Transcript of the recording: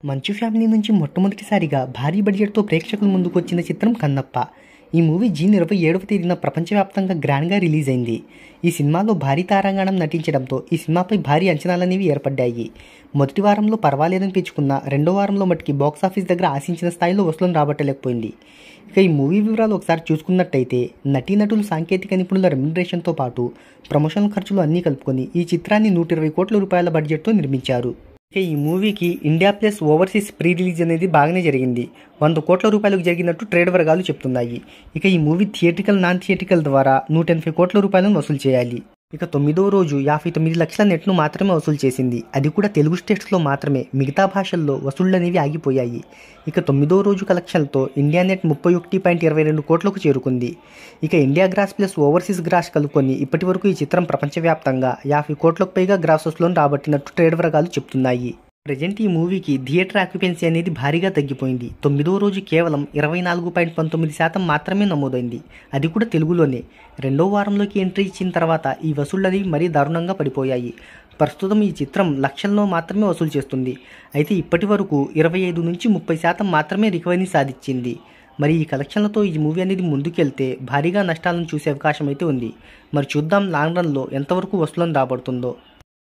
మంచు ఫ్యామిలీ నుంచి మొట్టమొదటిసారిగా భారీ బడ్జెట్తో ప్రేక్షకుల ముందుకు వచ్చిన చిత్రం కన్నప్ప. ఈ మూవీ జూన్ 27వ తేదీన ప్రపంచవ్యాప్తంగా గ్రాండ్గా రిలీజ్ అయింది. ఈ సినిమాలో భారీ తారాగణం నటించడంతో ఈ సినిమాపై భారీ అంచనాలనేవి ఏర్పడ్డాయి. మొదటి వారంలో పర్వాలేదని పెంచుకున్న రెండో వారంలో మటుకి బాక్సాఫీస్ దగ్గర ఆశించిన స్థాయిలో వసూలను రాబట్టలేకపోయింది. ఇక ఈ మూవీ వివరాలు ఒకసారి చూసుకున్నట్టయితే నటీనటులు, సాంకేతిక నిపుణుల రెమ్యునరేషన్తో పాటు ప్రమోషనల్ ఖర్చులు అన్నీ కలుపుకొని ఈ చిత్రాన్ని 120 కోట్ల రూపాయల బడ్జెట్తో నిర్మించారు. ఇక ఈ మూవీకి India plus overseas pre release అనేది బాగానే జరిగింది. 100 కోట్ల రూపాయలకు జరిగినట్టు ట్రేడ్ వర్గాలు చెప్తున్నాయి. ఇక ఈ మూవీ థియేట్రికల్, నాన్ థియేట్రికల్ ద్వారా 180 కోట్ల రూపాయలను వసూలు చేయాలి. ఇక 9వ రోజు 59 లక్షల నెట్ను మాత్రమే వసూలు చేసింది. అది కూడా తెలుగు స్టేట్స్లో మాత్రమే, మిగతా భాషల్లో వసూళ్లు అనేవి ఆగిపోయాయి. ఇక 9వ రోజు కలెక్షన్లతో ఇండియా నెట్ 31.22 కోట్లకు చేరుకుంది. ఇక India gross plus overseas gross కలుపుకొని ఇప్పటి వరకు ఈ చిత్రం ప్రపంచవ్యాప్తంగా 50 కోట్లకు పైగా గ్రాస్ వసూలను రాబట్టినట్టు ట్రేడ్ వర్గాలు చెప్తున్నాయి. ప్రజెంట్ ఈ మూవీకి థియేటర్ ఆక్యుపెన్సీ అనేది భారీగా తగ్గిపోయింది. 9వ రోజు కేవలం 24.19% మాత్రమే నమోదైంది. అది కూడా తెలుగులోనే. రెండో వారంలోకి ఎంట్రీ ఇచ్చిన తర్వాత ఈ వసూళ్లు మరీ దారుణంగా పడిపోయాయి. ప్రస్తుతం ఈ చిత్రం లక్షల్లో మాత్రమే వసూలు చేస్తుంది. అయితే ఇప్పటి వరకు 25 నుంచి 30% మాత్రమే రికవరీని సాధించింది. మరి ఈ కలెక్షన్లతో ఈ మూవీ అనేది ముందుకెళ్తే భారీగా నష్టాలను చూసే అవకాశం అయితే ఉంది. మరి చూద్దాం లాంగ్ రన్లో ఎంతవరకు వసూలను రాబడుతుందో.